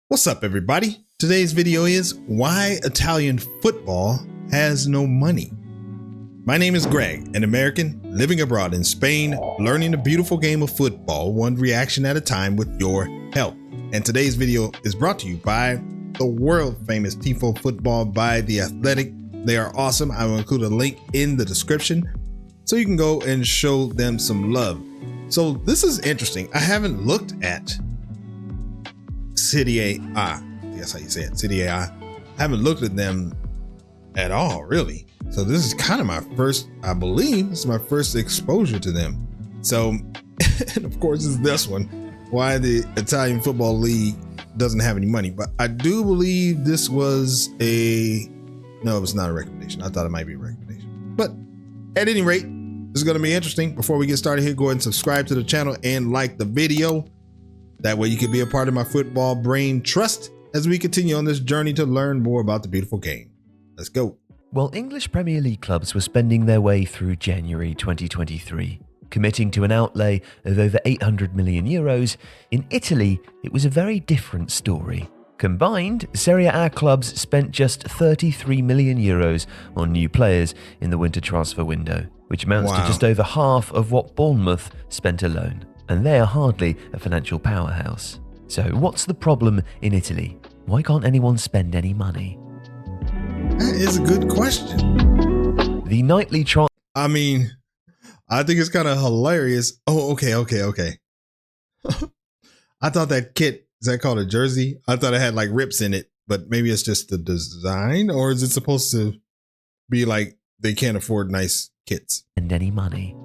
What's up, everybody? Today's video is why Italian football has no money. My name is Greg, an American living abroad in Spain, learning the beautiful game of football, one reaction at a time with your help. And today's video is brought to you by the world famous Tifo Football by The Athletic. They are awesome. I will include a link in the description so you can go and show them some love. So this is interesting. I haven't looked at Serie A. That's how you say it. Serie A. I haven't looked at them at all, really. So this is kind of my first, I believe, this is my first exposure to them. So, and of course, it's this one, why the Italian Football League doesn't have any money. But I do believe this was no, it was not a recommendation. I thought it might be a recommendation. But at any rate, this is going to be interesting. Before we get started here, go ahead and subscribe to the channel and like the video. That way you can be a part of my football brain trust as we continue on this journey to learn more about the beautiful game. Let's go. While English Premier League clubs were spending their way through January 2023, committing to an outlay of over 800 million euros, in Italy it was a very different story. Combined, Serie A clubs spent just 33 million euros on new players in the winter transfer window, which amounts to just over half of what Bournemouth spent alone. And they are hardly a financial powerhouse. So what's the problem in Italy? Why can't anyone spend any money? That is a good question. The nightly I mean, I think it's kind of hilarious. Oh, okay. I thought that kit, is that called a jersey? I thought it had like rips in it, but maybe it's just the design, or is it supposed to be like they can't afford nice kits? And any money.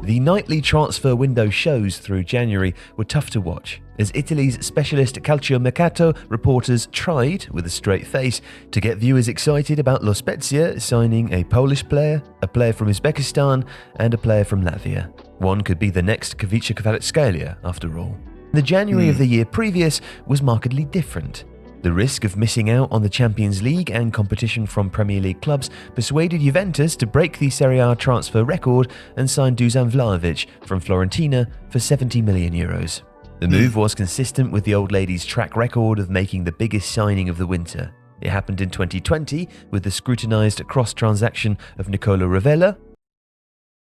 The nightly transfer window shows through January were tough to watch, as Italy's specialist calciomercato reporters tried, with a straight face, to get viewers excited about Lo Spezia signing a Polish player, a player from Uzbekistan, and a player from Latvia. One could be the next Kavica Kvaratskhelia, after all. The January of the year previous was markedly different. The risk of missing out on the Champions League and competition from Premier League clubs persuaded Juventus to break the Serie A transfer record and sign Dusan Vlahovic from Fiorentina for 70 million euros. The move was consistent with the old lady's track record of making the biggest signing of the winter. It happened in 2020 with the scrutinized cross-transaction of Nicola Ravella.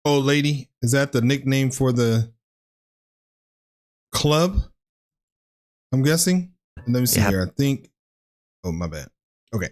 Old lady, is that the nickname for the club? I'm guessing. Let me see here. I think. Oh, my bad. Okay.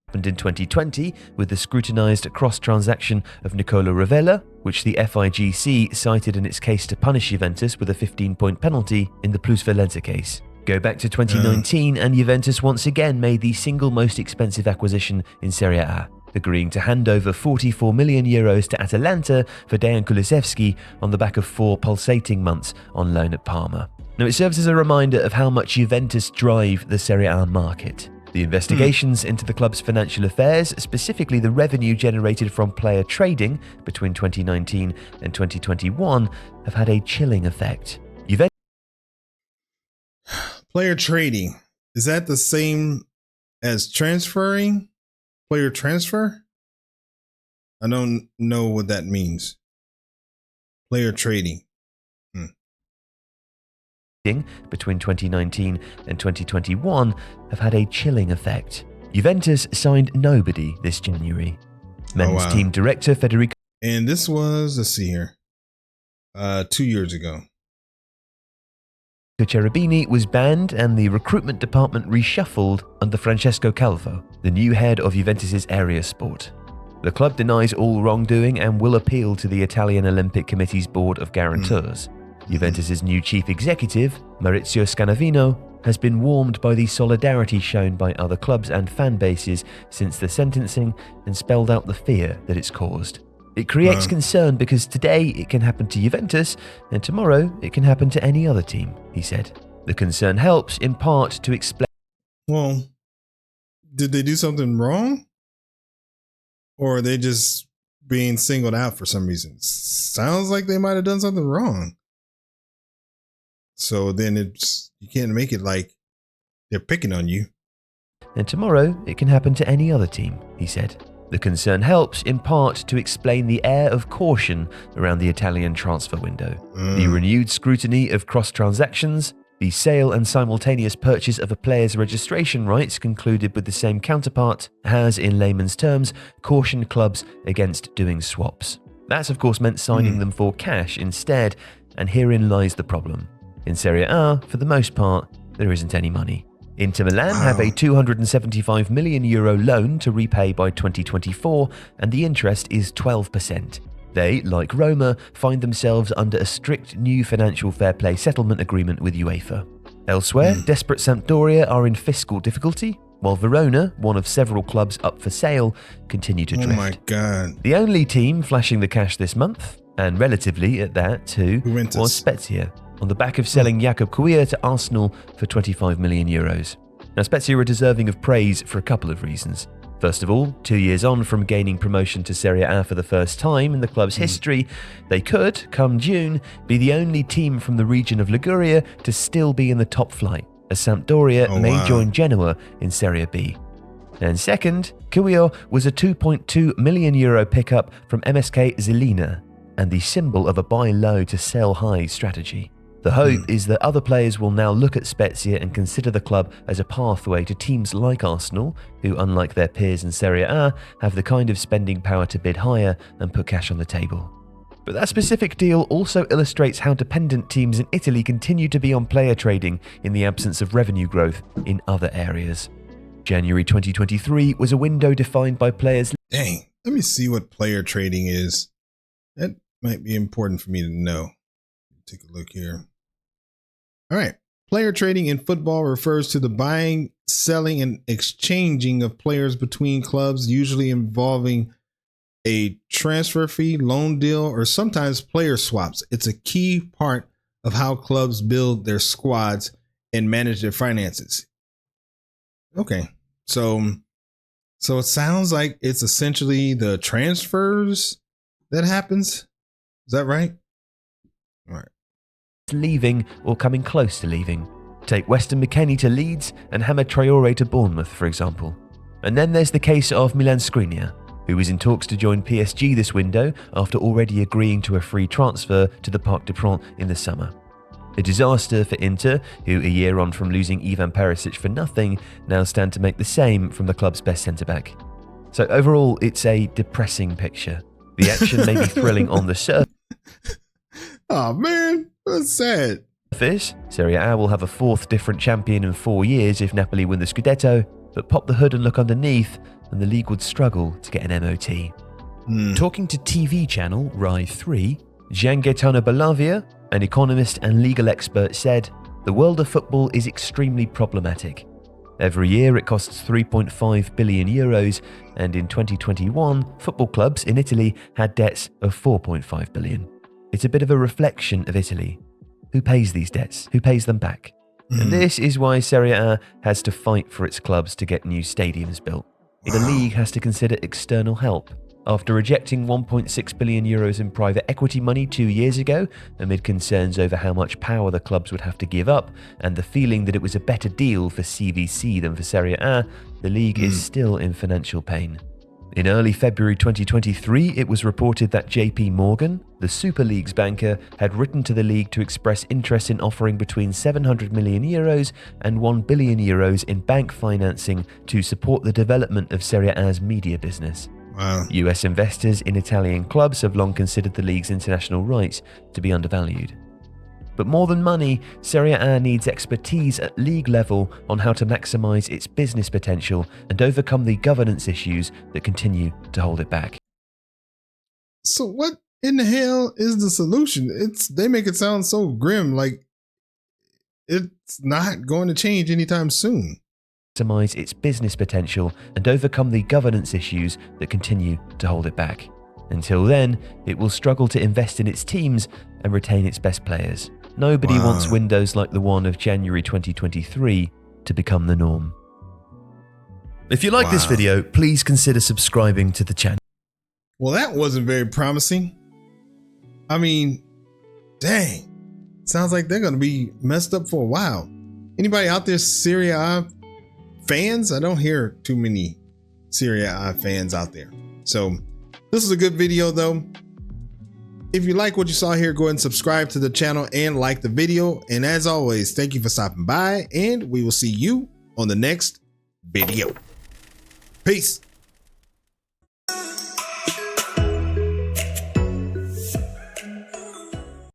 Happened in 2020 with the scrutinized cross-transaction of Nicola Ravella, which the FIGC cited in its case to punish Juventus with a 15-point penalty in the Plus Valenza case. Go back to 2019 and Juventus once again made the single most expensive acquisition in Serie A, agreeing to hand over 44 million euros to Atalanta for Dejan Kulusevski on the back of 4 pulsating months on loan at Parma. Now, it serves as a reminder of how much Juventus drive the Serie A market. The investigations into the club's financial affairs, specifically the revenue generated from player trading between 2019 and 2021, have had a chilling effect. Player trading, is that the same as transferring? Player transfer? I don't know what that means. Player trading. Between 2019 and 2021 have had a chilling effect. Juventus signed nobody this January. Men's team director Federico. And this was, let's see here, 2 years ago. Cherubini was banned and the recruitment department reshuffled under Francesco Calvo, the new head of Juventus's area sport. The club denies all wrongdoing and will appeal to the Italian Olympic Committee's board of guarantors. Juventus's new chief executive, Maurizio Scanavino, has been warmed by the solidarity shown by other clubs and fan bases since the sentencing and spelled out the fear that it's caused. It creates concern because today it can happen to Juventus and tomorrow it can happen to any other team, he said. The concern helps in part to explain. Well, did they do something wrong? Or are they just being singled out for some reason? Sounds like they might have done something wrong. So then you can't make it like they're picking on you. And tomorrow it can happen to any other team, he said. The concern helps, in part, to explain the air of caution around the Italian transfer window. The renewed scrutiny of cross-transactions, the sale and simultaneous purchase of a player's registration rights concluded with the same counterpart, has, in layman's terms, cautioned clubs against doing swaps. That's, of course, meant signing them for cash instead, and herein lies the problem. In Serie A, for the most part, there isn't any money. Inter Milan have a €275 million loan to repay by 2024, and the interest is 12%. They, like Roma, find themselves under a strict new financial fair play settlement agreement with UEFA. Elsewhere, desperate Sampdoria are in fiscal difficulty, while Verona, one of several clubs up for sale, continue to drift. Oh my God. The only team flashing the cash this month, and relatively at that too, Juventus. was Spezia, on the back of selling Jakub Kuia to Arsenal for €25 million. Now, Spezia are deserving of praise for a couple of reasons. First of all, 2 years on from gaining promotion to Serie A for the first time in the club's history, they could, come June, be the only team from the region of Liguria to still be in the top flight, as Sampdoria may join Genoa in Serie B. And second, Kuia was a €2.2 million pickup from MSK Žilina, and the symbol of a buy low to sell high strategy. The hope is that other players will now look at Spezia and consider the club as a pathway to teams like Arsenal, who, unlike their peers in Serie A, have the kind of spending power to bid higher and put cash on the table. But that specific deal also illustrates how dependent teams in Italy continue to be on player trading in the absence of revenue growth in other areas. January 2023 was a window defined by players. Dang, let me see what player trading is. That might be important for me to know. Take a look here. All right. Player trading in football refers to the buying, selling, and exchanging of players between clubs, usually involving a transfer fee, loan deal, or sometimes player swaps. It's a key part of how clubs build their squads and manage their finances. Okay. So it sounds like it's essentially the transfers that happens. Is that right? All right. Leaving or coming close to leaving. Take Weston McKennie to Leeds and Hamad Traore to Bournemouth, for example. And then there's the case of Milan Skriniar, who was in talks to join PSG this window after already agreeing to a free transfer to the Parc des Princes in the summer. A disaster for Inter, who a year on from losing Ivan Perisic for nothing, now stand to make the same from the club's best centre-back. So overall, it's a depressing picture. The action may be thrilling on the surface. Oh man, that's sad. Serie A will have a fourth different champion in 4 years if Napoli win the Scudetto, but pop the hood and look underneath, and the league would struggle to get an MOT. Talking to TV channel Rai 3, Gian Gaetano Bellavia, an economist and legal expert, said, "The world of football is extremely problematic. Every year it costs €3.5 billion, and in 2021, football clubs in Italy had debts of €4.5 billion. It's a bit of a reflection of Italy. Who pays these debts? Who pays them back? And this is why Serie A has to fight for its clubs to get new stadiums built. The league has to consider external help. After rejecting €1.6 billion in private equity money 2 years ago, amid concerns over how much power the clubs would have to give up, and the feeling that it was a better deal for CVC than for Serie A, the league is still in financial pain. In early February 2023, it was reported that JP Morgan, the Super League's banker, had written to the league to express interest in offering between €700 million and €1 billion in bank financing to support the development of Serie A's media business. Wow. US investors in Italian clubs have long considered the league's international rights to be undervalued. But more than money, Serie A needs expertise at league level on how to maximize its business potential and overcome the governance issues that continue to hold it back. So what in the hell is the solution? They make it sound so grim, like it's not going to change anytime soon. Maximize its business potential and overcome the governance issues that continue to hold it back. Until then, it will struggle to invest in its teams and retain its best players. Nobody wants windows like the one of January 2023 to become the norm. If you like this video, please consider subscribing to the channel. Well, that wasn't very promising. I mean, dang. Sounds like they're going to be messed up for a while. Anybody out there Serie A fans? I don't hear too many Serie A fans out there. So this is a good video though. If you like what you saw here, go ahead and subscribe to the channel and like the video. And as always, thank you for stopping by, and we will see you on the next video. Peace.